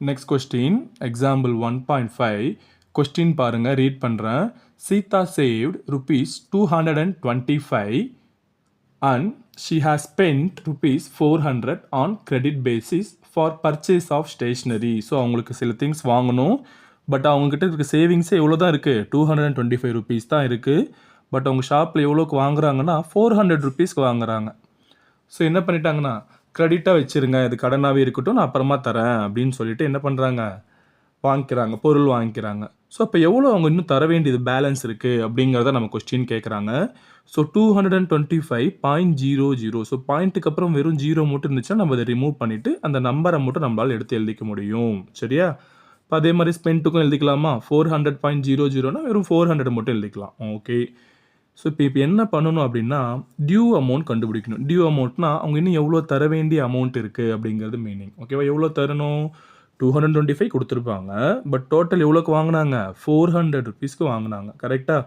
Next question, example 1.5. Question பாருங்க read பண்றேன். Sita saved rupees 225 and she has spent rupees 400 on credit basis for purchase of stationery. So அவங்களுக்கு சில things வாங்கணும், but அவங்கக்கிட்ட இருக்க சேவிங்ஸே எவ்வளோ தான் இருக்குது, 225 ருபீஸ் தான் இருக்குது. பட் அவங்க ஷாப்பில் எவ்வளோக்கு வாங்குறாங்கன்னா 400 ருபீஸ்க்கு வாங்குறாங்க. ஸோ என்ன பண்ணிட்டாங்கன்னா, கிரெடிட்டாக வச்சுருங்க, இது கடனாகவே இருக்கட்டும், நான் அப்புறமா தரேன் அப்படின்னு சொல்லிட்டு என்ன பண்ணுறாங்க, வாங்கிக்கிறாங்க, பொருள் வாங்கிக்கிறாங்க. ஸோ அப்போ எவ்வளோ அவங்க இன்னும் தர வேண்டியது பேலன்ஸ் இருக்குது அப்படிங்கிறத நம்ம கொஸ்டின் கேட்குறாங்க. ஸோ 225.00. ஸோ பாயிண்ட்டுக்கு அப்புறம் வெறும் 0 மட்டும் இருந்துச்சுன்னா நம்ம அதை ரிமூவ் பண்ணிவிட்டு அந்த நம்பரை மட்டும் நம்மளால் எடுத்து எழுதிக்க முடியும். சரியா? இப்போ அதே மாதிரி ஸ்பென்ட்டுக்கும் எழுதிக்கலாமா, 400.00னா வெறும் 400 மட்டும் எழுதிக்கலாம். ஓகே. ஸோ இப்போ என்ன பண்ணணும் அப்படின்னா, டியூ அமௌண்ட் கண்டுபிடிக்கணும். டியூ அமௌண்ட்னா அவங்க இன்னும் எவ்வளோ தர வேண்டிய அமௌண்ட் இருக்குது அப்படிங்கிறது மீனிங். ஓகேவா? எவ்வளோ தரணும், 225 கொடுத்துருப்பாங்க, பட் டோட்டல் எவ்வளோக்கு வாங்கினாங்க, 400 ருபீஸ்க்கு வாங்கினாங்க. கரெக்டாக?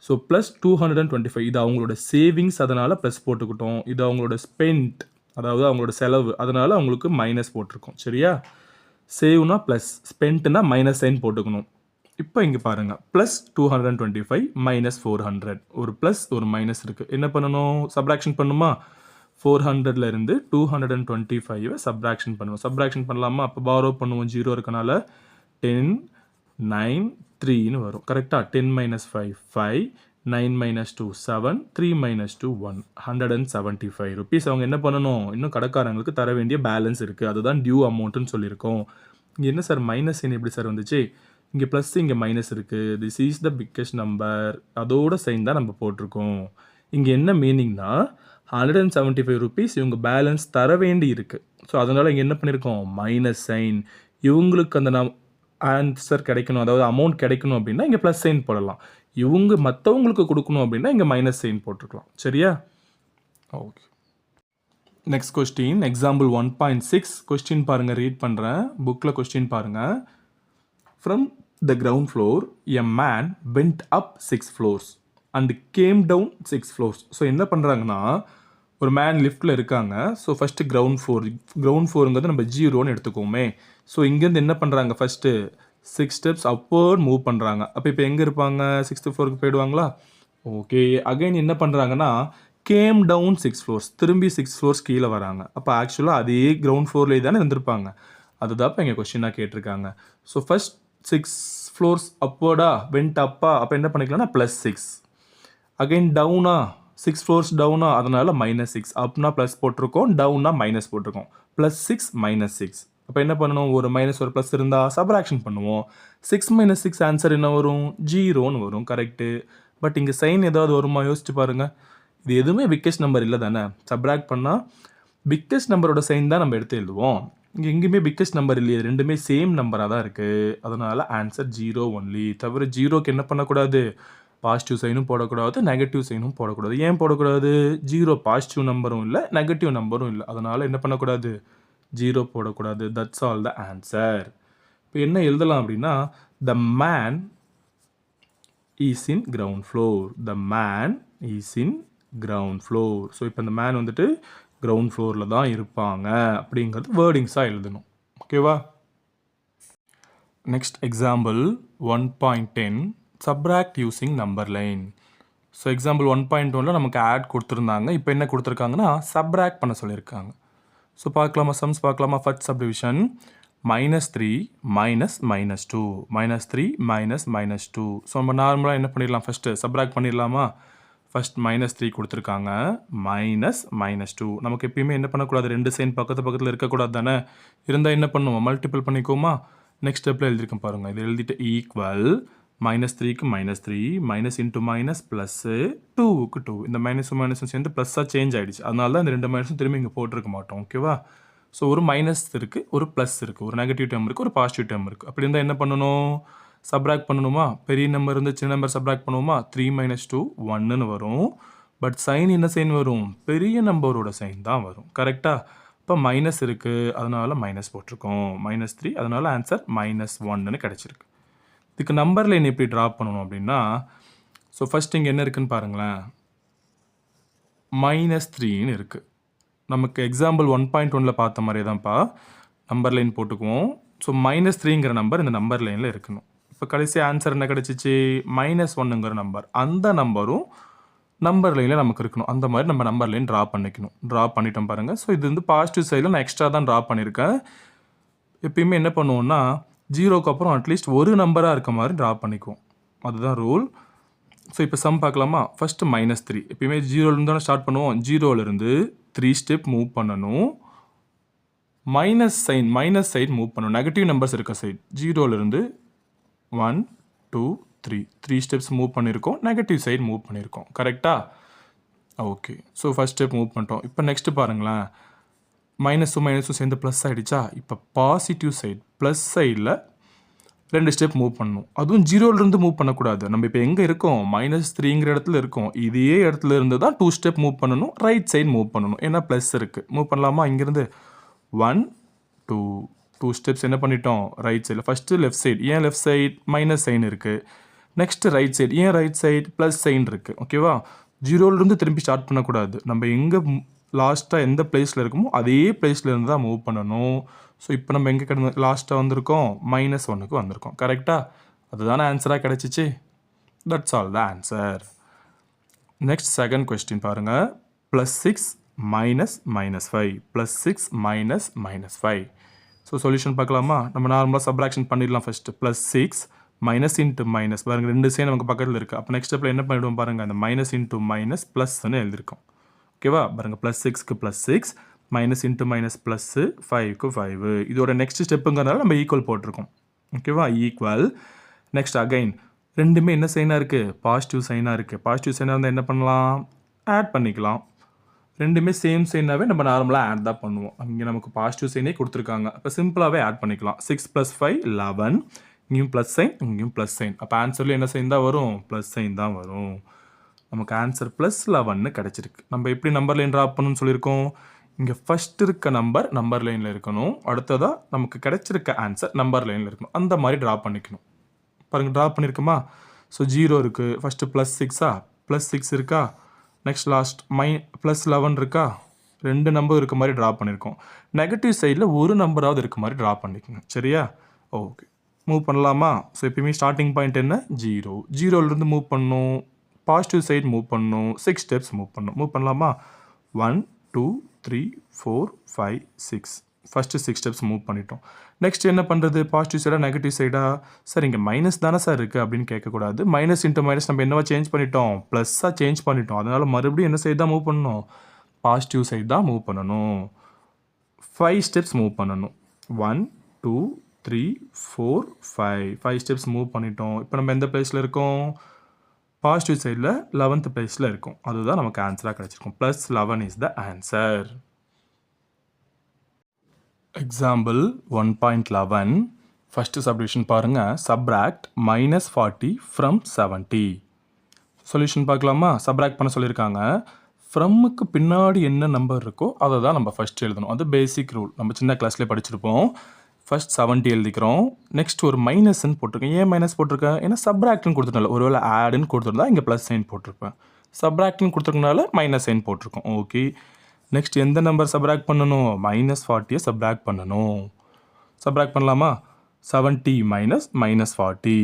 ஸோ ப்ளஸ் 225 இது அவங்களோட சேவிங்ஸ், அதனால் ப்ளஸ் போட்டுக்கிட்டோம். இது அவங்களோட ஸ்பெண்ட், அதாவது அவங்களோட செலவு, அதனால் அவங்களுக்கு மைனஸ் போட்டிருக்கோம். சரியா? சேவ்னா ப்ளஸ், ஸ்பெண்ட்னா மைனஸ் சைன் போட்டுக்கணும். இப்போ இங்கே பாருங்கள், ப்ளஸ் 225 மைனஸ் 400, ஒரு ப்ளஸ் ஒரு மைனஸ் இருக்குது. என்ன பண்ணணும், சப்ராக்ஷன் பண்ணுமா, 400ல இருந்து 225 சப்ராக்ஷன் பண்ணுவோம். சப்ராக்ஷன் பண்ணலாமா, அப்போ பாரோ பண்ணுவோம், 0 இருக்கனால 10 9 3ன்னு வரும். கரெக்டாக? 10 மைனஸ் 5 5, 9 மைனஸ் 2 7, 3 மைனஸ் 2 1, 175 ருபீஸ் அவங்க என்ன பண்ணணும், இன்னும் கடைக்காரங்களுக்கு தர வேண்டிய பேலன்ஸ் இருக்குது. அதுதான் டியூ அமௌண்ட்டுன்னு சொல்லியிருக்கோம். இங்கே என்ன சார் மைனஸ் சைன் எப்படி சார் வந்துச்சு, இங்கே ப்ளஸ் இங்கே மைனஸ் இருக்குது, this is the biggest number, அதோட சைன் தான் நம்ம போட்டிருக்கோம். இங்கே என்ன மீனிங்னா 175 ருபீஸ் இவங்க பேலன்ஸ் தர வேண்டி இருக்குது. ஸோ அதனால் இங்கே என்ன பண்ணியிருக்கோம், மைனஸ் சைன். இவங்களுக்கு அந்த ஆன்சர் கிடைக்கணும், அதாவது அமௌண்ட் கிடைக்கணும் அப்படின்னா இங்கே ப்ளஸ் சைன் போடலாம். இவங்க மற்றவங்களுக்கு கொடுக்கணும் அப்படின்னா இங்கே மைனஸ் சைன் போட்டிருக்கலாம். சரியா? Okay. Next question, example 1.6. Question பாருங்கள், ரீட் பண்ணுறேன். புக்கில் கொஸ்டின் பாருங்கள். From the ground floor, a man went up 6 floors and came down 6 floors. So என்ன பண்ணுறாங்கன்னா, ஒரு மேன் லிஃப்ட்டில் இருக்காங்க. ஸோ ஃபஸ்ட்டு கிரவுண்ட் ஃப்ளோருங்கிறது நம்ம 0ன்னு எடுத்துக்கோமே. ஸோ இங்கேருந்து என்ன பண்ணுறாங்க, ஃபஸ்ட்டு 6 ஸ்டெப்ஸ் அப்போர்ட் மூவ் பண்ணுறாங்க. அப்போ இப்போ எங்கே இருப்பாங்க, 6th ஃப்ளோருக்கு போயிடுவாங்களா? ஓகே. அகைன் என்ன பண்ணுறாங்கன்னா, கேம் டவுன் 6 ஃப்ளோர்ஸ், திரும்பி 6 ஃப்ளோர்ஸ் கீழே வராங்க. அப்போ ஆக்சுவலாக அதே கிரவுண்ட் ஃப்ளோர்லேயே தானே இருந்திருப்பாங்க. அதுதான் இப்போ எங்கள் கொஸ்டினாக கேட்டிருக்காங்க. ஸோ ஃபஸ்ட் 6 ஃப்ளோர்ஸ் அப்போர்டா, வெண்ட் அப்பா, அப்போ என்ன பண்ணிக்கலாம்னா ப்ளஸ் 6. அகைன் டவுனா, 6 ஃப்ளோர்ஸ் டவுனா, அதனால் மைனஸ் 6. அப்னா ப்ளஸ் போட்டிருக்கோம், டவுனா மைனஸ் போட்டிருக்கோம். Plus 6 minus 6. அப்போ என்ன பண்ணணும், ஒரு மைனஸ் ஒரு ப்ளஸ் இருந்தால் சப்ராக்ஷன் பண்ணுவோம். 6 மைனஸ் 6 ஆன்சர் என்ன வரும், 0ன்னு வரும். கரெக்டு. பட் இங்கே சைன் ஏதாவது வருமா, யோசிச்சு பாருங்கள். இது எதுவுமே பிக்கஸ்ட் நம்பர் இல்லை தானே. சப்ராக்ட் பண்ணால் பிக்கஸ்ட் நம்பரோட சைன் தான் நம்ம எடுத்து எழுதுவோம். இங்கே எங்கேயுமே பிக்கஸ்ட் நம்பர் இல்லையே, ரெண்டுமே சேம் நம்பராக தான் இருக்குது. அதனால் ஆன்சர் 0 ஒன்லி. தவிர 0க்கு என்ன பண்ணக்கூடாது, பாசிட்டிவ் சைனும் போடக்கூடாது, நெகட்டிவ் சைனும் போடக்கூடாது. ஏன் போடக்கூடாது, 0 பாசிட்டிவ் நம்பரும் இல்லை, நெகட்டிவ் நம்பரும் இல்லை. அதனால் என்ன பண்ணக்கூடாது, 0 போடக்கூடாது. That's all the answer. இப்போ என்ன எழுதலாம் அப்படின்னா, the man is in ground floor. The man is in ground floor. So இப்போ இந்த மேன் வந்துட்டு கிரவுண்ட் ஃப்ளோரில் தான் இருப்பாங்க அப்படிங்கிறது வேர்டிங்ஸாக எழுதணும். ஓகேவா? Next example 1.10. Subtract using number line. So example 1.1ல் நமக்கு ஆட் கொடுத்துருந்தாங்க. இப்போ என்ன கொடுத்துருக்காங்கன்னா, சப்ராக்ட் பண்ண சொல்லியிருக்காங்க. ஸோ பார்க்கலாமா, சம்ஸ் பார்க்கலாமா. First subdivision, -3 minus -2, -3 minus -2. So நம்ம நார்மலாக என்ன பண்ணிடலாம், ஃபஸ்ட்டு சப்ராக்ட் பண்ணிடலாமா. ஃபஸ்ட் -3 கொடுத்துருக்காங்க, -2. நமக்கு எப்பயுமே என்ன பண்ணக்கூடாது, ரெண்டு சைன் பக்கத்தில் இருக்கக்கூடாது தானே. இருந்தால் என்ன பண்ணுவோம், மல்டிபிள் பண்ணிக்கோமா. நெக்ஸ்ட் ஸ்டெப்பில் எழுதியிருக்கேன் பாருங்கள். இது எழுதிட்டு ஈக்குவல் -3க்கு -3, மைனஸ் இன்ட்டு மைனஸ் ப்ளஸ்ஸு 2க்கு 2. இந்த மைனஸும் மைனஸும் சேர்ந்து ப்ளஸ்ஸாக சேஞ்ச் ஆகிடுச்சு. அதனால தான் இந்த ரெண்டு மைனஸும் திரும்பி இங்கே போட்டிருக்க மாட்டோம். ஓகேவா? ஸோ ஒரு மைனஸ் இருக்குது, ஒரு ப்ளஸ் இருக்குது, ஒரு நெகட்டிவ் டேர்ம் இருக்குது, ஒரு பாசிட்டிவ் டேர்ம் இருக்குது. அப்படி இருந்தால் என்ன பண்ணணும், சப்ராக்ட் பண்ணணுமா. பெரிய நம்பர் இருந்து சின்ன நம்பர் சப்ராக்ட் பண்ணுவோமா. 3 - 2 1ன்னு வரும். பட் சைன் என்ன சைன் வரும், பெரிய நம்பரோட சைன் தான் வரும். கரெக்டாக? இப்போ மைனஸ் இருக்குது, அதனால் மைனஸ் போட்டிருக்கோம். -3, அதனால் ஆன்சர் -1ன்னு கிடச்சிருக்கு. இதுக்கு நம்பர் லைன் எப்படி ட்ரா பண்ணணும் அப்படின்னா, ஸோ ஃபஸ்ட் இங்கே என்ன இருக்குதுன்னு பாருங்களேன், -3ன்னு இருக்குது. நமக்கு எக்ஸாம்பிள் 1.1ல் பார்த்த மாதிரியே தான்ப்பா. நம்பர் லைன் போட்டுக்குவோம். ஸோ -3ங்கிற நம்பர் இந்த நம்பர் லைனில் இருக்கணும். இப்போ கடைசி ஆன்சர் என்ன கிடச்சிச்சு? -1ங்கிற நம்பர். அந்த நம்பரும் நம்பர் லைனில் நமக்கு இருக்கணும். அந்த மாதிரி நம்ம நம்பர் லைன் ட்ரா பண்ணிக்கணும். ட்ரா பண்ணிட்டோம் பாருங்கள். ஸோ இது வந்து பாசிட்டிவ் சைடில் நான் எக்ஸ்ட்ரா தான் ட்ரா பண்ணியிருக்கேன். எப்பயுமே என்ன பண்ணுவோம்னா 0க்கு அப்புறம் அட்லீஸ்ட் ஒரு நம்பராக இருக்க மாதிரி ட்ரா பண்ணிக்குவோம். அதுதான் ரூல். ஸோ இப்போ சம் பார்க்கலாமா? ஃபஸ்ட்டு -3. எப்பயுமே 0லேருந்து தானே ஸ்டார்ட் பண்ணுவோம். 0லேருந்து 3 ஸ்டெப் மூவ் பண்ணணும். மைனஸ் சைட் மூவ் பண்ணணும். நெகட்டிவ் நம்பர்ஸ் இருக்க சைட். 0லேருந்து 1 2 3 ஸ்டெப்ஸ் மூவ் பண்ணியிருக்கோம். நெகட்டிவ் சைடு மூவ் பண்ணியிருக்கோம். கரெக்டாக? Okay. So first step move பண்ணிட்டோம். இப்போ நெக்ஸ்ட்டு பாருங்களேன். மைனஸும் சேர்ந்து ப்ளஸ் ஆகிடுச்சா? இப்போ பாசிட்டிவ் சைடு ப்ளஸ் சைடில் 2 ஸ்டெப் மூவ் பண்ணணும். அதுவும் 0லேருந்து மூவ் பண்ணக்கூடாது. நம்ம இப்போ எங்கே இருக்கோம்? -3ங்கிற இடத்துல இருக்கோம். இதே இடத்துல இருந்து தான் 2 ஸ்டெப் மூவ் பண்ணணும். ரைட் சைடு மூவ் பண்ணணும். ஏன்னா ப்ளஸ் இருக்குது. மூவ் பண்ணலாமா? இங்கேருந்து 1 2 ஸ்டெப்ஸ் என்ன பண்ணிட்டோம்? ரைட் சைடில். First left side. ஏன் லெஃப்ட் சைடு? மைனஸ் சைன் இருக்குது. Next right side. ஏன் ரைட் சைடு? ப்ளஸ் சைன் இருக்குது. ஓகேவா? 0லேருந்து திரும்பி ஸ்டார்ட் பண்ணக்கூடாது. நம்ம எங்கே லாஸ்ட்டாக எந்த பிளேஸில் இருக்குமோ அதே பிளேஸில் இருந்து தான் மூவ் பண்ணணும். ஸோ இப்போ நம்ம எங்கே லாஸ்ட்டாக வந்திருக்கோம்? -1க்கு வந்திருக்கோம். கரெக்டாக? அதுதானே ஆன்சராக கிடச்சிச்சு. That's all the answer. Next second question பாருங்கள். +6 -5 +6 -5. ஸோ சொல்யூஷன் பார்க்கலாமா? நம்ம நார்மலாக சப்ராக்ஷன் பண்ணிடலாம். ஃபஸ்ட்டு +6 மைனஸ் இன்ட்டு மைனஸ் பாருங்கள், 2 சைன் நமக்கு பக்கத்தில் இருக்குது. அப்போ நெக்ஸ்ட் ஸ்டெப்பில் என்ன பண்ணிவிடுவோம் பாருங்கள், அந்த மைனஸ் இன்ட்டு மைனஸ் ப்ளஸ்ன்னு எழுதியிருக்கோம். ஓகேவா? பாருங்கள் +6க்கு +6 மைனஸ் இன்ட்டு மைனஸ் ப்ளஸ்ஸு 5க்கு 5. இதோட நெக்ஸ்ட் ஸ்டெப்புங்கிறனால நம்ம ஈக்குவல் போட்டிருக்கோம். ஓகேவா? ஈக்குவல். நெக்ஸ்ட் அகைன் ரெண்டுமே என்ன சைனாக இருக்குது? பாசிட்டிவ் சைனாக இருக்குது. பாசிட்டிவ் சைனாக இருந்தால் என்ன பண்ணலாம்? ஆட் பண்ணிக்கலாம். ரெண்டுமே சேம் சைனாகவே நம்ம நார்மலாக ஆட் தான் பண்ணுவோம். இங்கே நமக்கு பாசிட்டிவ் சைனே கொடுத்துருக்காங்க. அப்போ சிம்பிளாகவே ஆட் பண்ணிக்கலாம். 6 + 5 11. இங்கேயும் ப்ளஸ் சைன், இங்கேயும் ப்ளஸ் சைன். அப்போ ஆன்சரில் என்ன சைன் தான் வரும்? ப்ளஸ் சைன் தான் வரும். நமக்கு ஆன்சர் +11 கிடச்சிருக்கு. நம்ம எப்படி நம்பர் லைன் ட்ரா பண்ணணும்னு சொல்லியிருக்கோம்? இங்கே ஃபஸ்ட் இருக்க நம்பர் லைனில் இருக்கணும். அடுத்ததாக நமக்கு கிடைச்சிருக்க ஆன்சர் நம்பர் லைனில் இருக்கணும். அந்த மாதிரி ட்ரா பண்ணிக்கணும். பாருங்கள், ட்ரா பண்ணியிருக்குமா? ஸோ 0 இருக்குது. ஃபஸ்ட்டு +6 +6 இருக்கா? நெக்ஸ்ட் லாஸ்ட் +11 இருக்கா? 2 நம்பர் இருக்க மாதிரி ட்ரா பண்ணியிருக்கோம். நெகட்டிவ் சைடில் ஒரு நம்பராவது இருக்க மாதிரி ட்ரா பண்ணிக்கோங்க. சரியா? ஓகே, மூவ் பண்ணலாமா? ஸோ எப்பயுமே ஸ்டார்டிங் பாயிண்ட் என்ன? 0. 0லேருந்து மூவ் பண்ணணும். பாசிட்டிவ் சைடு மூவ் பண்ணணும். 6 ஸ்டெப்ஸ் மூவ் பண்ணணும். மூவ் பண்ணலாமா? 1 2 3 4 5 6. ஃபஸ்ட்டு 6 ஸ்டெப்ஸ் மூவ் பண்ணிட்டோம். நெக்ஸ்ட் என்ன பண்ணுறது? பாசிட்டிவ் சைடா நெகட்டிவ் சைடா? சார் இங்கே மைனஸ் தானே சார் இருக்குது அப்படின்னு கேட்கக்கூடாது. மைனஸ் இன்ட்டு மைனஸ் நம்ம என்னவா சேஞ்ச் பண்ணிட்டோம்? ப்ளஸ்ஸாக சேஞ்ச் பண்ணிட்டோம். அதனால் மறுபடியும் என்ன சைடு தான் மூவ் பண்ணணும்? பாசிட்டிவ் சைடு தான் மூவ் பண்ணணும். 5 ஸ்டெப்ஸ் மூவ் பண்ணணும். 1 2 3 4 5 ஸ்டெப்ஸ் மூவ் பண்ணிட்டோம். இப்போ நம்ம எந்த பிளேஸில் இருக்கோம்? பாசிட்டிவ் சைடில் 11th பிளேஸில் இருக்கும். அதுதான் நமக்கு ஆன்சராக கிடச்சிருக்கும். +11 is the answer. Example 1.11. First subdivision பாருங்கள். Subtract -40 from 70. சொல்யூஷன் பார்க்கலாமா? சப்ராக்ட் பண்ண சொல்லியிருக்காங்க. ஃப்ரம்முக்கு பின்னாடி என்ன நம்பர் இருக்கோ அதை தான் நம்ம ஃபஸ்ட் எழுதணும். அது பேசிக் ரூல். நம்ம சின்ன கிளாஸ்லேயே படிச்சிருப்போம். ஃபஸ்ட் 70 எழுதிக்கிறோம். நெக்ஸ்ட் ஒரு மைனஸ்ன்னு போட்டிருக்கேன். ஏன் மைனஸ் போட்டிருக்கேன்? ஏன்னா சப்ராக்ட்னு கொடுத்துருந்தால. ஒருவேளை ஆடுன்னு கொடுத்துருந்தா இங்கே ப்ளஸ் சைன் போட்டிருப்பேன். சப்ராக்ட்னு கொடுத்துருக்கனால மைனஸ் சைன் போட்டிருக்கோம். ஓகே, நெக்ஸ்ட் எந்த நம்பர் சப்ராக்ட் பண்ணணும்? -40 சப்ராக்ட் பண்ணணும். சப்ராக்ட் பண்ணலாமா? 70 -40.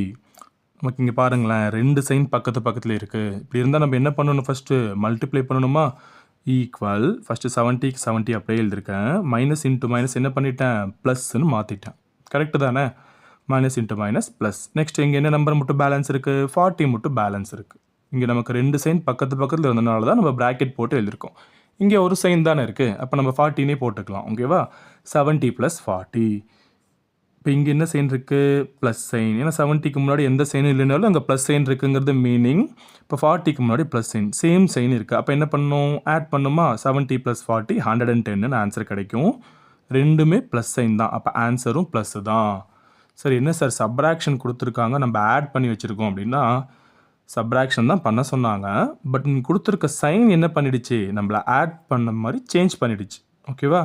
நமக்கு இங்கே பாருங்களேன், 2 சைன் பக்கத்தில் இருக்குது. இப்படி இருந்தால் நம்ம என்ன பண்ணணும்? ஃபஸ்ட்டு மல்டிப்ளை பண்ணணுமா? ஈக்குவல். ஃபஸ்ட்டு 70க்கு 70 அப்படியே எழுதியிருக்கேன். மைனஸ் இன்ட்டு மைனஸ் என்ன பண்ணிட்டேன்? ப்ளஸ்ன்னு மாற்றிட்டேன். கரெக்டு தானே? Minus into minus plus. Next இங்கே என்ன நம்பர் மட்டும் பேலன்ஸ் இருக்குது? 40 மட்டும் பேலன்ஸ் இருக்குது. இங்கே நமக்கு 2 சைன் பக்கத்தில் இருந்தனால தான் நம்ம ப்ராக்கெட் போட்டு எழுதியிருக்கோம். இங்கே ஒரு சைன் தானே இருக்குது. அப்போ நம்ம 40னே போட்டுக்கலாம். ஓகேவா? 70 + 40. இப்போ இங்கே என்ன சைன் இருக்குது? Plus sign. ஏன்னா 70க்கு முன்னாடி எந்த சைனும் இல்லைனாலும் அங்கே ப்ளஸ் சைன் இருக்குங்கிறது மீனிங். இப்போ 40க்கு முன்னாடி ப்ளஸ் சைன், சேம் சைன் இருக்குது. அப்போ என்ன பண்ணணும்? ஆட் பண்ணுமா? 70 + 40 110ன்னு ஆன்சர் கிடைக்கும். ரெண்டுமே ப்ளஸ் சைன் தான். அப்போ ஆன்சரும் ப்ளஸ் தான். சரி, என்ன சார் சப்ராக்ஷன் கொடுத்துருக்காங்க, நம்ம ஆட் பண்ணி வச்சுருக்கோம் அப்படின்னா, சப்ராக்ஷன் தான் பண்ண சொன்னாங்க. பட் நீங்கள் கொடுத்துருக்க சைன் என்ன பண்ணிடுச்சு? நம்மளை ஆட் பண்ண மாதிரி சேஞ்ச் பண்ணிடுச்சு. ஓகேவா?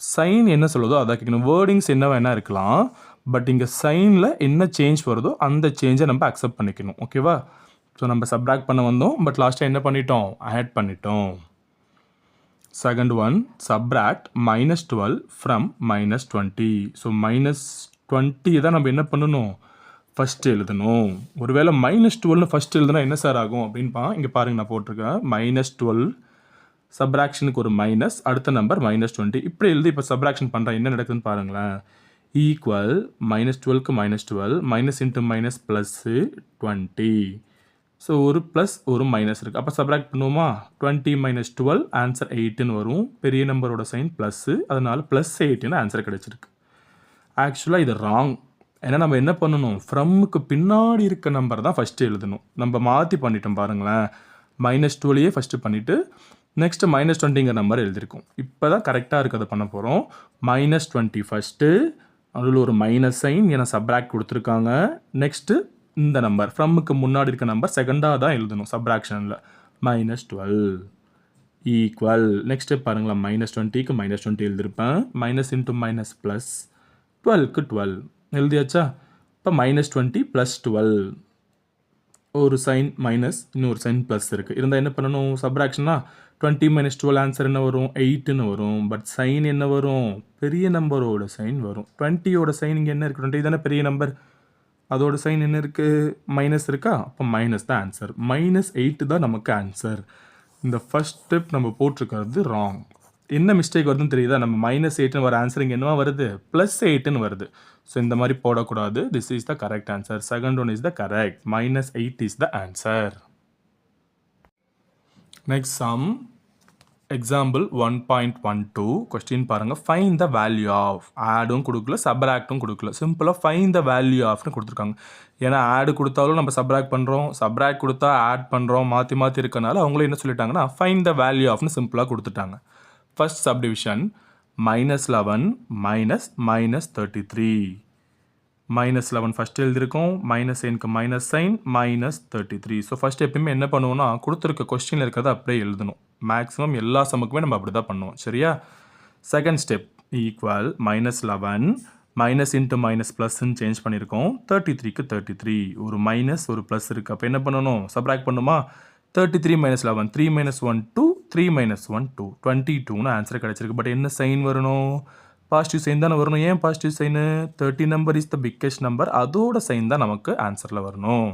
சைன் என்ன சொல்லுதோ அதான் கேட்கணும். வேர்டிங்ஸ் என்ன வேணால் இருக்கலாம். பட் இங்கே சைனில் என்ன சேஞ்ச் வருதோ அந்த சேஞ்சை நம்ம அக்செப்ட் பண்ணிக்கணும். ஓகேவா? ஸோ நம்ம சப்ராக்ட் பண்ண வந்தோம். பட் லாஸ்ட்டாக என்ன பண்ணிட்டோம்? ஆட் பண்ணிட்டோம். Second one, subtract minus 12 from minus 20. So minus 20 தான் நம்ம என்ன பண்ணணும், ஃபஸ்ட்டு எழுதணும். ஒருவேளை மைனஸ் 12 ஃபஸ்ட் எழுதுனா என்ன சார் ஆகும் அப்படின்பா. இங்கே பாருங்க நான் போட்டிருக்கேன் minus 12 சப்ராக்ஷனுக்கு ஒரு மைனஸ், அடுத்த நம்பர் minus 20. இப்படி எழுதி இப்போ சப்ராக்ஷன் பண்ணுறேன், என்ன நடக்குதுன்னு பாருங்களேன். Equal minus 12க்கு minus 12 minus into minus plus 20. So ஒரு ப்ளஸ் ஒரு மைனஸ் இருக்குது. அப்போ சப்ராக்ட் பண்ணுவோமா. 20 மைனஸ் 12 ஆன்சர் 8ன்னு வரும். பெரிய நம்பரோட சைன் ப்ளஸ்ஸு, அதனால் ப்ளஸ் 8ன்னு ஆன்சர் கிடச்சிருக்கு. ஆக்சுவலாக இது ராங். ஏன்னா நம்ம என்ன பண்ணணும், ஃப்ரம்முக்கு பின்னாடி இருக்க நம்பர் தான் ஃபஸ்ட்டு எழுதணும். நம்ம மாற்றி பண்ணிட்டோம் பாருங்களேன். minus 12 ஃபஸ்ட்டு பண்ணிவிட்டு நெக்ஸ்ட்டு minus 20ங்கிற நம்பர் எழுதியிருக்கோம். இப்போ தான் கரெக்டாக இருக்கிறத பண்ண போகிறோம். minus 20 ஃபஸ்ட்டு, அதில் ஒரு மைனஸ் சைன் ஏன்னா சப்ராக்ட் கொடுத்துருக்காங்க. நெக்ஸ்ட்டு இந்த நம்பர் ஃப்ரம்முக்கு முன்னாடி இருக்க நம்பர் செகண்டாக தான் எழுதணும் சப்ராக்ஷனில். minus 12 ஈக்குவல் நெக்ஸ்ட்டு பாருங்களேன், minus 20க்கு minus 20 எழுதியிருப்பேன். மைனஸ் இன்ட்டு மைனஸ் ப்ளஸ் 12க்கு 12 எழுதியாச்சா. இப்போ minus 20 ப்ளஸ் 12 ஒரு சைன் மைனஸ், இன்னொரு சைன் ப்ளஸ் இருக்குது. இருந்தால் என்ன பண்ணணும், சப்ராக்ஷனா 20 மைனஸ் 12 ஆன்சர் என்ன வரும், 8ன்னு வரும். பட் சைன் என்ன வரும், பெரிய நம்பரோட சைன் வரும். 20யோட சைன் இங்கே என்ன இருக்குது, 20 தானே பெரிய நம்பர், அதோட சைன் என்ன இருக்குது, மைனஸ் இருக்கா. அப்போ மைனஸ் தான் ஆன்சர். -8 தான் நமக்கு ஆன்சர். இந்த ஃபர்ஸ்ட் ஸ்டெப் நம்ம போட்டிருக்கிறது ராங். என்ன மிஸ்டேக் வருதுன்னு தெரியுதா, நம்ம -8ன்னு வர ஆன்சர் இங்கே என்னவா வருது, +8ன்னு வருது. ஸோ இந்த மாதிரி போடக்கூடாது. This is the correct answer. Second one is the correct. -8 is the answer. Next sum example 1.12 question பாருங்கள். ஃபைண்ட் த வேல்யூ ஆஃப், ஆடும் கொடுக்கல சப்ராக்டும் கொடுக்கல, சிம்பிளாக ஃபைண்ட் த வேல்யூ ஆஃப்னு கொடுத்துருக்காங்க. ஏன்னா ஆடு கொடுத்தாலும் நம்ம சப்ராக்ட் பண்ணுறோம், சப்ராக்ட் கொடுத்தா ஆட் பண்ணுறோம், மாற்றி மாற்றி இருக்கனால அவங்களும் என்ன சொல்லிட்டாங்கன்னா ஃபைண்ட் த வேல்யூ ஆஃப்னு சிம்பிளாக கொடுத்துட்டாங்க. First subdivision -11 -33. -11 ஃபஸ்ட்டு எழுதியிருக்கோம், மைனஸ் சைனுக்கு மைனஸ் சைன் -33. ஸோ ஃபஸ்ட் எப்பயுமே என்ன பண்ணுவோம்னா கொடுத்துருக்க கொஸ்டினில் இருக்கிறத அப்படியே எழுதணும். மேக்ஸிமம் எல்லா சமுக்குமே நம்ம அப்படி தான் பண்ணுவோம், சரியா. Second step equal -11 minus into minus ப்ளஸ்ன்னு சேஞ்ச் பண்ணியிருக்கோம். 33க்கு 33 ஒரு மைனஸ் ஒரு ப்ளஸ் இருக்குது. அப்போ என்ன பண்ணணும், சப்ராக்ட் பண்ணுமா. 33 - 11 3 - 1 2 3 - 1 2 22ன்னு ஆன்சர் கிடச்சிருக்கு. பட் என்ன சைன் வரணும், பாசிட்டிவ் சைன் தானே வரணும். ஏன் positive sign, 30 number is the biggest number, அதோட சைன் தான் நமக்கு ஆன்சரில் வரணும்,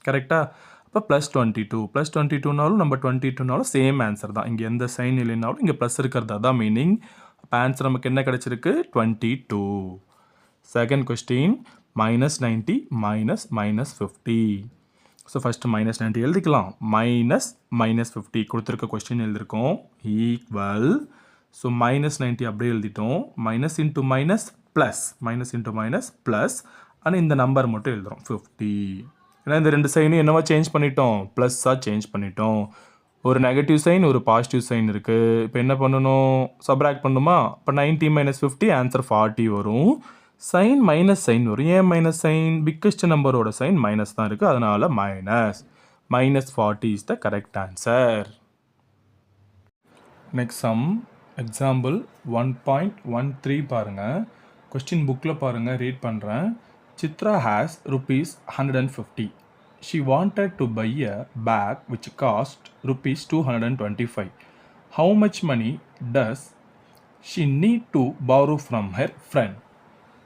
கரெக்டாக. அப்போ +22 +22நாலும் நம்ம 22நாலும் சேம் ஆன்சர் தான். இங்கே எந்த சைன் இல்லைனாலும் இங்கே ப்ளஸ் இருக்கிறது தான் மீனிங். அப்போ ஆன்சர் நமக்கு என்ன கிடச்சிருக்கு, 22. Second question -90 -50. ஸோ ஃபஸ்ட்டு -90 எழுதிக்கலாம். -50 கொடுத்துருக்க கொஸ்டின் எழுதியிருக்கோம். ஈக்குவல் ஸோ -90 அப்படியே எழுதிட்டோம். Minus into minus plus, minus into minus plus, ஆனால் இந்த நம்பர் மட்டும் எழுதுகிறோம் 50. ஏன்னா இந்த ரெண்டு சைனும் என்னவா சேஞ்ச் பண்ணிட்டோம், ப்ளஸ்ஸாக சேஞ்ச் பண்ணிட்டோம். ஒரு நெகட்டிவ் சைன் ஒரு பாசிட்டிவ் சைன் இருக்குது. இப்போ என்ன பண்ணணும், சப்ராக்ட் பண்ணணுமா. இப்போ 90 - 50 ஆன்சர் 40 வரும். சைன் மைனஸ் சைன் வரும். ஏன் மைனஸ் சைன், பிக்கஸ்ட் நம்பரோட சைன் மைனஸ் தான் இருக்குது, அதனால் -40 is the correct answer. Next sum example 1.13 பாருங்கள். கொஸ்டின் புக்கில் பாருங்கள், ரீட் பண்ணுறேன். Chitra has ₹150. She wanted to buy a bag which cost ₹225. How much money does she need to borrow from her friend?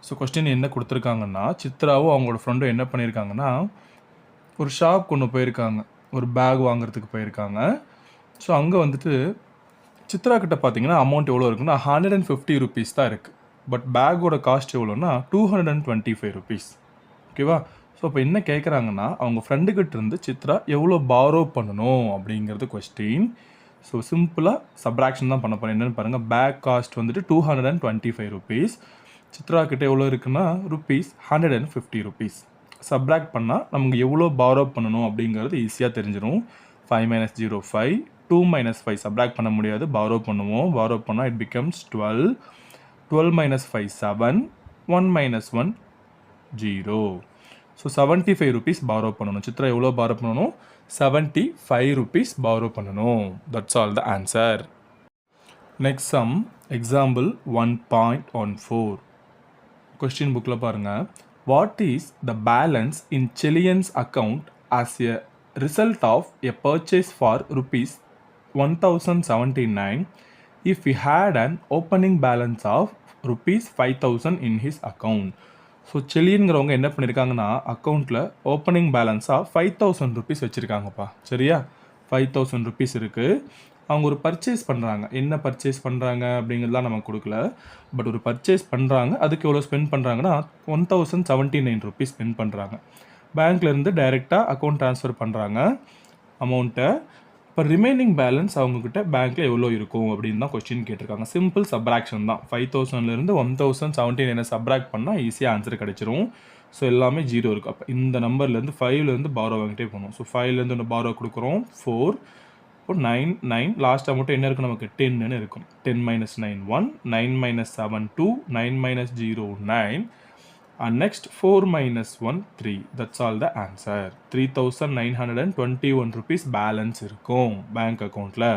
So question என்ன கொடுத்துருக்காங்கன்னா, சித்ராவும் அவங்களோட ஃப்ரெண்டும் என்ன பண்ணியிருக்காங்கன்னா ஒரு ஷாப் கொண்டு போயிருக்காங்க, ஒரு பேக் வாங்குறதுக்கு போயிருக்காங்க. ஸோ அங்கே வந்துட்டு சித்ரா கிட்ட பார்த்தீங்கன்னா அமௌண்ட் எவ்வளோ இருக்குன்னா ₹150 தான் இருக்குது. பட் பேக்கோட காஸ்ட் எவ்வளோன்னா ₹225. ஓகேவா. ஸோ இப்போ என்ன கேட்குறாங்கன்னா அவங்க ஃப்ரெண்டுக்கிட்ட இருந்து சித்ரா எவ்வளோ பாரோ பண்ணணும் அப்படிங்கிறது கொஸ்டின். ஸோ சிம்பிளாக சப்ராக்ஷன் தான் பண்ண போகிறேன். என்னென்னு பாருங்கள், பேக் காஸ்ட் வந்துட்டு ₹225. சித்ரா கிட்ட எவ்வளோ இருக்குன்னா ₹150. சப்ராக்ட் பண்ணால் நமக்கு எவ்வளோ பாரோ பண்ணணும் அப்படிங்கிறது ஈஸியாக தெரிஞ்சிடும். 5 - 0 5, 2 - 5 சப்ராக்ட் பண்ண முடியாது, பாரோ பண்ணுவோம். பாரோ பண்ணால் இட் பிகம்ஸ் 12. 12 - 5 7, 1 - 1 0. ஸோ ₹75 பாரோ பண்ணணும். சித்ரா எவ்வளோ பாரோ பண்ணணும், ₹75 பாரோ பண்ணணும். That's all the answer. Next sum example 1.14. Question புக்கில் பாருங்கள். What is the balance in Celine's account as a result of a purchase for ₹1079 if he had an opening balance of rupees 5000 in his account. So செலியன்கிறவங்க என்ன பண்ணியிருக்காங்கன்னா அக்கௌண்ட்டில் opening பேலன்ஸாக 5000 rupees வச்சுருக்காங்கப்பா. சரியா, 5000 rupees இருக்குது. அவங்க ஒரு purchase பண்ணுறாங்க. என்ன பர்ச்சேஸ் பண்ணுறாங்க அப்படிங்கிறதுலாம் நமக்கு கொடுக்கல. பட் ஒரு பர்ச்சேஸ் பண்ணுறாங்க. அதுக்கு எவ்வளோ ஸ்பெண்ட் பண்ணுறாங்கன்னா 1079 ருபீஸ் ஸ்பெண்ட் பண்ணுறாங்க. பேங்க்லேருந்து டைரெக்டாக அக்கௌண்ட் ட்ரான்ஸ்ஃபர் பண்ணுறாங்க அமௌண்ட்டை. இப்போ ரிமைனிங் பேலன்ஸ் அவங்கக்கிட்ட பேங்க்கில் எவ்வளோ இருக்கும் அப்படின்னு தான் கொஸ்டின் கேட்டிருக்காங்க. சிம்பிள் சப்ராக்ஷன் தான். 5000லேருந்து 1079 சப்ராக்ட் பண்ணால் ஈஸியாக ஆன்சர் கிடச்சிரும். ஸோ எல்லாமே 0 இருக்குது. அப்போ இந்த நம்பர்லேருந்து 5லேருந்து பாரோ வாங்கிட்டே போகணும். ஸோ 5லேருந்து ஒன்று பாரோ கொடுக்குறோம் 4. இப்போ 9 9 லாஸ்ட்டாக மட்டும் என்ன இருக்கும் நமக்கு 10ன்னு இருக்கும். 10 - 9 1, 9 - 7 2, 9 - 0 9. And next 4 - 1 3. That's all the answer. 3921 rupees balance இருக்கும் பேங்க் அக்கௌண்ட்டில்.